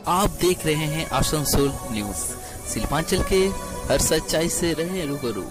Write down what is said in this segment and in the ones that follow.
आप देख रहे हैं आसनसोल न्यूज। शिल्पांचल के हर सच्चाई से रहे रूबरू।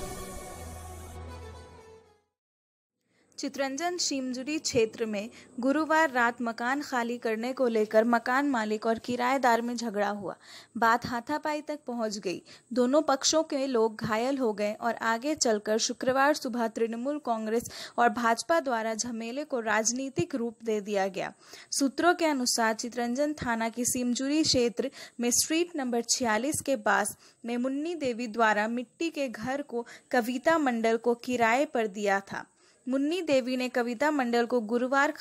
चितरंजन शिमजुरी क्षेत्र में गुरुवार रात मकान खाली करने को लेकर मकान मालिक और किराएदार में झगड़ा हुआ। बात हाथापाई तक पहुंच गई। दोनों पक्षों के लोग घायल हो गए और आगे चलकर शुक्रवार सुबह तृणमूल कांग्रेस और भाजपा द्वारा झमेले को राजनीतिक रूप दे दिया गया। सूत्रों के अनुसार चितरंजन थाना की शिमजुरी क्षेत्र में स्ट्रीट नंबर 46 के पास में मुन्नी देवी द्वारा मिट्टी के घर को कविता मंडल को किराए पर दिया था। मुन्नी देवी ने कविता मंडल को गुरुवार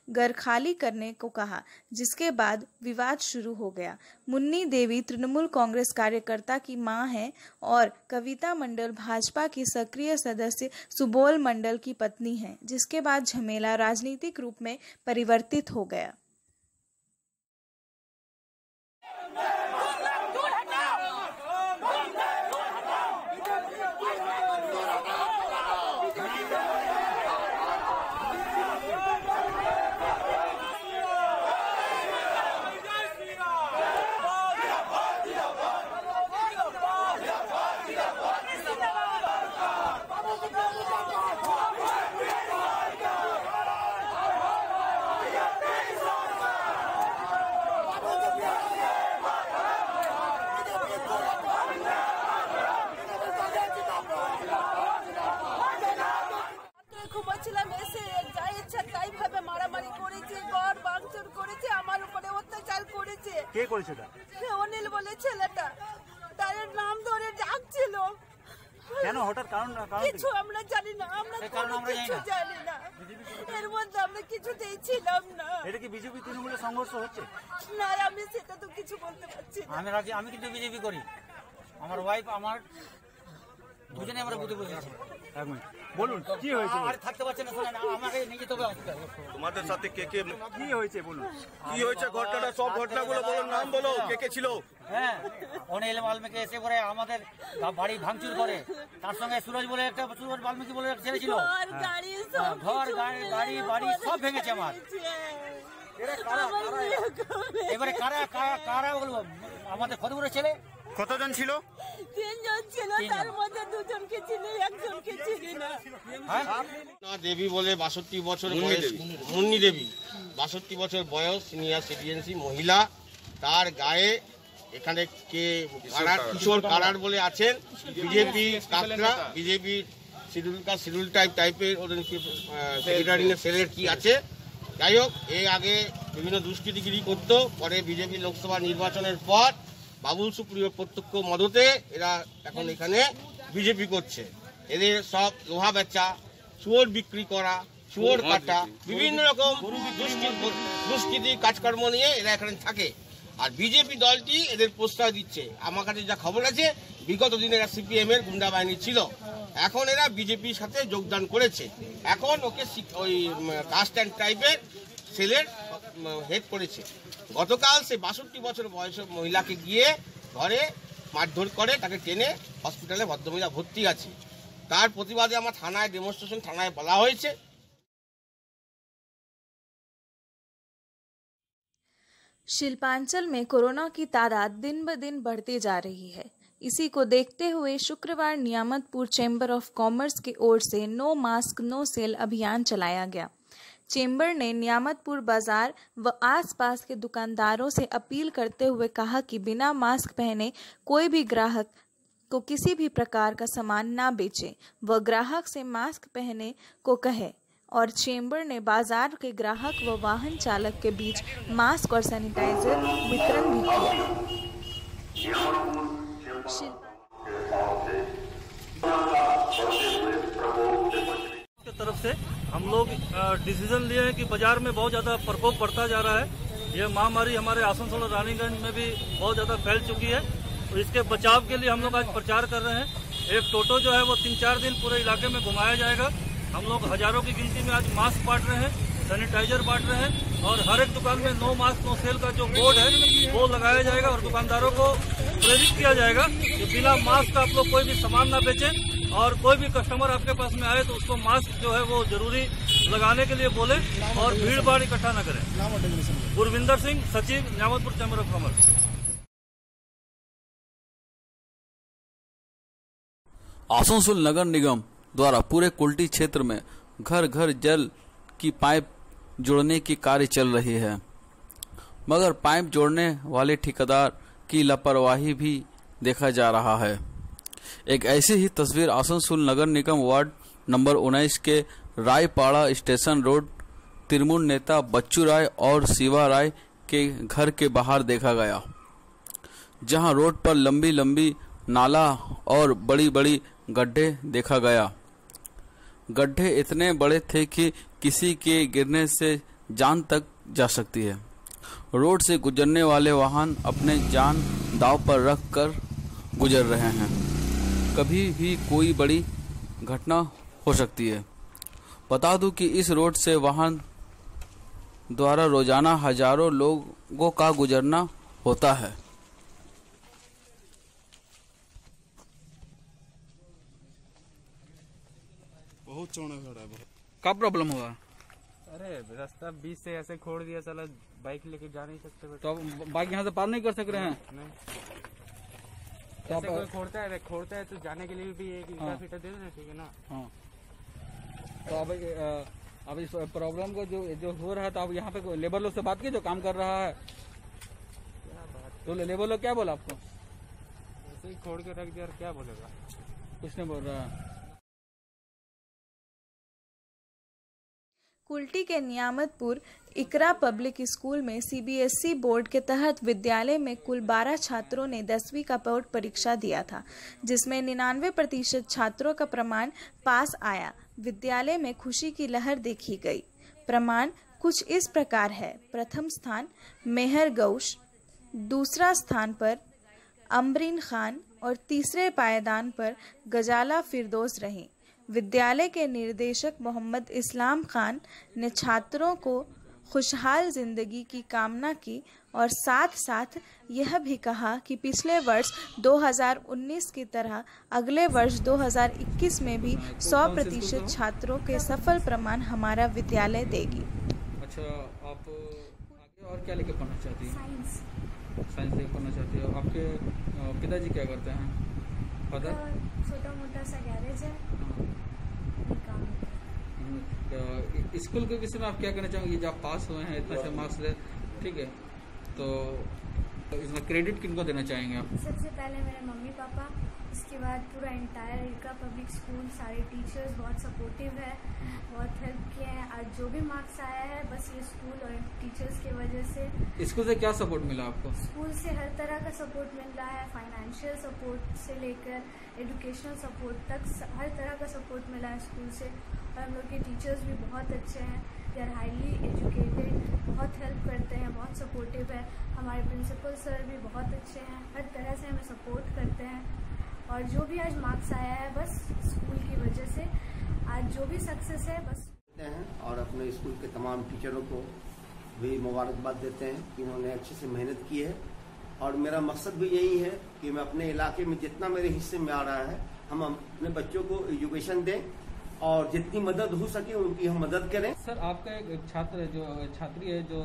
घर खाली करने को कहा, जिसके बाद विवाद शुरू हो गया। मुन्नी देवी तृणमूल कांग्रेस कार्यकर्ता की मां है और कविता मंडल भाजपा की सक्रिय सदस्य सुबोल मंडल की पत्नी है, जिसके बाद झमेला राजनीतिक रूप में परिवर्तित हो गया। কে করেছে এটা? অনিল বলে ছেলেটা, তার নাম ধরে ডাকছিল। কেন হঠাৎ কারণ কিছু আমরা জানি না, আমরা কিছু জানি না। এর মধ্যে আমরা কিছুতেই ছিলাম না। এটা কি বিজেপি তৃণমূলের সংঘর্ষ হচ্ছে? না, আমি সেটা তো কিছু বলতে পারছি না। আমি কিন্তু বিজেপি করি। আমার ওয়াইফ আমার দুজনে আমরা বুঝে বসেছি। এক মিনিট বলুন কি হয়েছে? আর থাকতে পারছে না, শুনেন আমাকে নিয়ে যেতে হবে। তোমাদের সাথে কে কে কি হয়েছে বলুন? কি হয়েছে ঘটনাটা, সব ঘটনাগুলো বলো, নাম বলো, কে কে ছিল? হ্যাঁ, অনিল বাল্মীকি এসে পরে আমাদের বাড়ি ভাঙচুর করে। তার সঙ্গে সুরজ বাল্মীকি বলে একটা ছেলে ছিল। ঘর গাড়ি বাড়ি সব ভেঙেছে আমার। এবারে কারা বলবো? আমাদের ফতেপুরের ছেলে। কতজন ছিল? 3 জন ছিল, তার মধ্যে 2 জনকে চিনি, একজনকে চিনি না। দেবী বলে 62 বছর বয়স, মুন্নি দেবী 62 বছর বয়স, সিনিয়র সিটিজেনশিপ মহিলা। তার গায়ে এখানে কে কিশোর কারার বলে আছেন, বিজেপি কাকরা, বিজেপি শিডিউল টাইপের ওদের সেলের কি আছে। যাই হোক, এর আগে বিভিন্ন দুষ্কৃতিগিরি করতো, পরে বিজেপি লোকসভা নির্বাচনের পর বাবুল সুপ্রিয়র প্রত্যক্ষ মদতে এরা এখন এখানে বিজেপি করছে। এদের সব লোহা বেচা, শুয়োর বিক্রি করা, শুয়োর কাটা, বিভিন্ন রকম দুষ্কৃতি কাজকর্ম নিয়ে এরা এখানে থাকে। আর বিজেপি দলটি এদের প্রশ্রয় দিচ্ছে। আমার কাছে যা খবর আছে, বিগত দিনে এরা সিপিএম এর গুন্ডা বাহিনী ছিল, এখন এরা বিজেপির সাথে যোগদান করেছে। এখন ওকে ওই কাস্ট অ্যান্ড ট্রাইবের সেলের হেড করেছে। গতকাল সে 62 বছর বয়সের মহিলাকে গিয়ে ঘরে মারধর করে, তাকে টেনে হসপিটালে ভদ্রমহিলা ভর্তি আছে। তার প্রতিবাদে আমার থানায় ডেমনস্ট্রেশন থানায় বলা হয়েছে। शिल्पांचल में कोरोना की तादाद दिन ब दिन बढ़ती जा रही है। इसी को देखते हुए शुक्रवार नियामतपुर चैम्बर ऑफ कॉमर्स की ओर से नो मास्क नो सेल अभियान चलाया गया। चैम्बर ने नियामतपुर बाजार व आसपास के दुकानदारों से अपील करते हुए कहा कि बिना मास्क पहने कोई भी ग्राहक को किसी भी प्रकार का सामान ना बेचे व ग्राहक से मास्क पहने को कहे। और चैम्बर ने बाजार के ग्राहक व वाहन चालक के बीच मास्क और सैनिटाइजर वितरण भी किया। की तरफ से हम लोग डिसीजन लिए हैं कि बाजार में बहुत ज्यादा प्रकोप बढ़ता जा रहा है। यह महामारी हमारे आसनसोल और रानीगंज में भी बहुत ज्यादा फैल चुकी है। तो इसके बचाव के लिए हम लोग आज प्रचार कर रहे हैं। एक टोटो जो है वो 3-4 दिन पूरे इलाके में घुमाया जाएगा। हम लोग हजारों की गिनती में आज मास्क बांट रहे हैं, सैनिटाइजर बांट रहे हैं और हर एक दुकान में नो मास्क नो सेल का जो बोर्ड है वो लगाया जाएगा और दुकानदारों को प्रेरित किया जाएगा कि बिना मास्क का आप लोग कोई भी सामान ना बेचें और कोई भी कस्टमर आपके पास में आए तो उसको मास्क जो है वो जरूरी लगाने के लिए बोले और भीड़ भाड़ इकट्ठा न करें। गुरविंदर सिंह, सचिव, Niyamatpur chamber of commerce. Asansol नगर निगम द्वारा पूरे कुल्टी क्षेत्र में घर घर जल की पाइप जोड़ने की कार्य चल रही है, मगर पाइप जोड़ने वाले ठेकेदार की लापरवाही भी देखा जा रहा है। एक ऐसी ही तस्वीर आसनसोल नगर निगम वार्ड नंबर 19 के रायपाड़ा स्टेशन रोड तृणमूल नेता बच्चू राय और शिवा राय के घर के बाहर देखा गया, जहां रोड पर लंबी लंबी नाला और बड़ी बड़ी गड्ढे देखा गया। गड्ढे इतने बड़े थे कि किसी के गिरने से जान तक जा सकती है। रोड से गुजरने वाले वाहन अपने जान दांव पर रख कर गुजर रहे हैं। कभी भी कोई बड़ी घटना हो सकती है। बता दूं कि इस रोड से वाहन द्वारा रोजाना हजारों लोगों का गुजरना होता है। बहुत चौड़ा खड़ा है। क्या प्रॉब्लम हुआ? अरे रास्ता बीच से ऐसे खोड़ दिया, साला बाइक लेके जा नहीं सकते। तो बाइक यहाँ से पार नहीं कर सक रहे हैं? नहीं, कोई खोड़ता है तो जाने के लिए भी एक ईटा फीटा दे देना, ठीक है ना। हाँ, तो अब इस प्रॉब्लम को जो हो रहा है, तो अब यहाँ पे लेबर लोग से बात की जो काम कर रहा है, तो लेबर लोग क्या बोला आपको? ऐसे ही खोड़ के रख दिया, क्या बोलेगा? कुछ नहीं बोल रहा है। कुल्टी के नियामतपुर इकरा पब्लिक स्कूल में सीबीएसई बोर्ड के तहत विद्यालय में कुल 12 छात्रों ने 10वीं का बोर्ड परीक्षा दिया था, जिसमें 99% छात्रों का प्रमाण पास आया। विद्यालय में खुशी की लहर देखी गई। प्रमाण कुछ इस प्रकार है। प्रथम स्थान मेहर गौश, दूसरा स्थान पर अमरीन खान और तीसरे पायदान पर गजाला फिरदौस रही। विद्यालय के निर्देशक मोहम्मद इस्लाम खान ने छात्रों को खुशहाल जिंदगी की कामना की और साथ साथ यह भी कहा कि पिछले वर्ष 2019 की तरह अगले वर्ष 2021 में भी 100% छात्रों के सफल प्रमाण हमारा विद्यालय देगी। अच्छा, आप आगे और क्या लेके पढ़ना चाहती हैं? साइंस लेके पढ़ना चाहती हो। आपके पिताजी क्या करते हैं? फादर? छोटा मोटा सा गैरेज है। स्कूल के विषय में आप क्या कहना चाहोगे? जब आप पास हुए हैं, इतना से मार्क्स ले, ठीक है, तो इसमें क्रेडिट किनको देना चाहेंगे आप? सबसे पहले मेरे मम्मी पापा, उसके बाद पूरा एंटायर इकरा पब्लिक स्कूल, सारे टीचर्स बहुत सपोर्टिव है, बहुत हेल्प किए हैं। आज जो भी मार्क्स आया है बस ये स्कूल और टीचर्स की वजह से। स्कूल से क्या सपोर्ट मिला आपको? स्कूल से हर तरह का सपोर्ट मिल रहा है, फाइनेंशियल सपोर्ट से लेकर एजुकेशनल सपोर्ट तक हर तरह का सपोर्ट मिला है स्कूल से। और हम लोग के टीचर्स भी बहुत अच्छे हैं, दे आर हाईली एजुकेटेड, बहुत हेल्प करते हैं, बहुत सपोर्टिव है। हमारे प्रिंसिपल सर भी बहुत अच्छे हैं, हर तरह से हमें सपोर्ट करते हैं। और जो भी आज मार्क्स आया है बस स्कूल की वजह से आज जो भी सक्सेस है बस हैं। और अपने स्कूल के तमाम टीचरों को भी मुबारकबाद देते हैं कि उन्होंने अच्छे से मेहनत की है। और मेरा मकसद भी यही है कि मैं अपने इलाके में जितना मेरे हिस्से में आ रहा है, हम अपने बच्चों को एजुकेशन दें और जितनी मदद हो सके उनकी हम मदद करें। सर, आपका एक छात्र जो छात्री है जो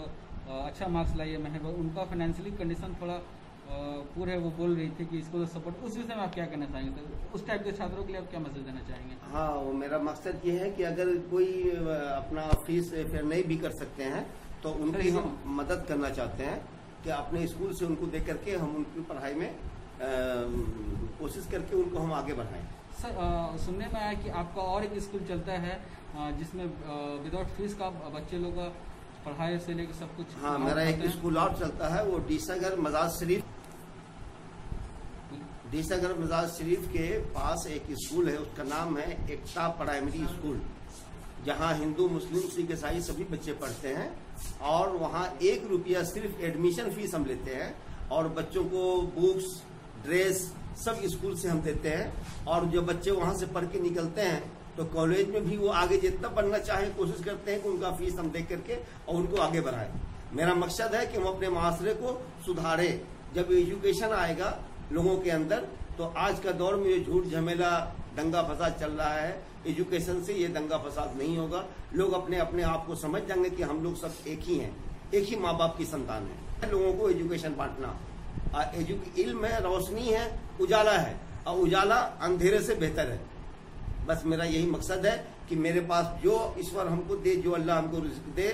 अच्छा मार्क्स लाई है मेहर, उनका फाइनेंशियली कंडीशन थोड़ा पूरा है, वो बोल रही थी कि इसको सपोर्ट, उस विषय में आप क्या कहना चाहेंगे? तो उस टाइप के छात्रों के लिए आप क्या मैसेज देना चाहेंगे? हाँ, वो मेरा मकसद ये है कि अगर कोई अपना फीस फिर नहीं भी कर सकते हैं तो उनकी हम मदद करना चाहते हैं कि अपने स्कूल से उनको दे करके हम उनकी पढ़ाई में कोशिश करके उनको हम आगे बढ़ाएं। सर, सुनने में आया कि आपका और एक स्कूल चलता है जिसमें विदाउट फीस का बच्चे लोग का पढ़ाई से लेकर सब कुछ। हाँ, मेरा एक स्कूल और चलता है, वो डीसागर मजाज शरीफ के पास एक स्कूल है, उसका नाम है एकता प्राइमरी स्कूल, जहाँ हिंदू मुस्लिम सिख ईसाई सभी बच्चे पढ़ते हैं। और वहाँ 1 रुपया सिर्फ एडमिशन फीस हम लेते हैं और बच्चों को बुक्स, ड्रेस सब स्कूल से हम देते हैं। और जो बच्चे वहाँ से पढ़ के निकलते हैं तो कॉलेज में भी वो आगे जितना पढ़ना चाहे कोशिश करते हैं कि उनका फीस हम दे करके और उनको आगे बढ़ाएं। मेरा मकसद है कि हम अपने माशरे को सुधारें। जब एजुकेशन आएगा लोगों के अंदर तो आज का दौर में ये झूठ झमेला दंगा फसाद चल रहा है, एजुकेशन से ये दंगा फसाद नहीं होगा। लोग अपने अपने आप को समझ जाएंगे कि हम लोग सब एक ही हैं, एक ही माँ बाप की संतान है। लोगों को एजुकेशन बांटना, इल्म है, रोशनी है, उजाला है। और उजाला अंधेरे से बेहतर है। बस मेरा यही मकसद है कि मेरे पास जो ईश्वर हमको दे, जो अल्लाह हमको रिज़्क़ दे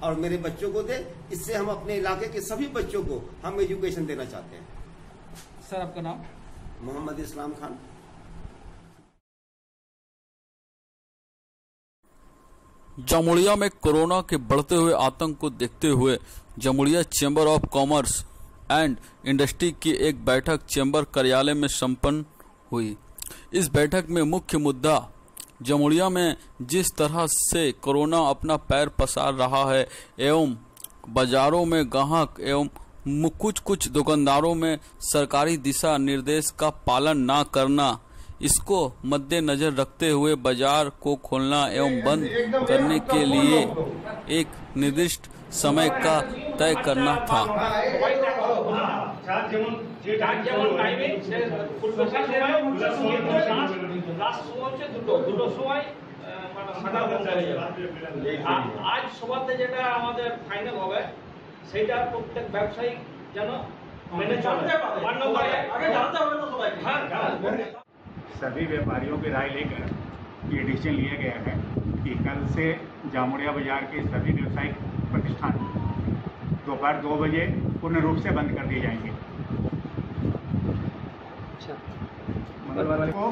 और मेरे बच्चों को दे, इससे हम अपने इलाके के सभी बच्चों को हम एजुकेशन देना चाहते हैं। सर आपका नाम? मोहम्मद इस्लाम खान। जामुड़िया में कोरोना के बढ़ते हुए आतंक को देखते हुए Jamuria chamber of commerce and industry की एक बैठक चैम्बर कार्यालय में संपन्न हुई। इस बैठक में मुख्य मुद्दा जामुड़िया में जिस तरह से कोरोना अपना पैर पसार रहा है एवं बाजारों में ग्राहक एवं कुछ दुकानदारों में सरकारी दिशा निर्देश का पालन न करना, इसको मद्देनजर रखते हुए बाजार को खोलना एवं बंद करने के लिए एक निर्दिष्ट समय का तय करना था। आज সভাতে যেটা আমাদের ফাইনাল হবে সেটা প্রত্যেক ব্যবসায়ী যেন মেনে চলতে পারে। আগে জানতে হবে তো সবাই। হ্যাঁ, सभी व्यापारियों की राय लेकर ये डिसीजन लिया गया है कि कल से जामुड़िया बाजार के सभी व्यावसायिक प्रतिष्ठान दोपहर 2 बजे पूर्ण रूप से बंद कर दिए जाएंगे। मंगलवार को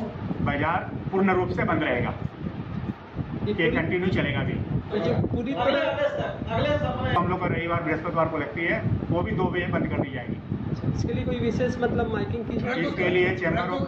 बाजार पूर्ण रूप से बंद रहेगा, ये कंटिन्यू चलेगा भी। पूरी हम लोग को रविवार बृहस्पतिवार को लगती है, वो भी 2 बजे बंद कर दी जाएगी। इसके लिए कोई विशेष मतलब माइकिंग की? इसके लिए चैम्बर ऑफ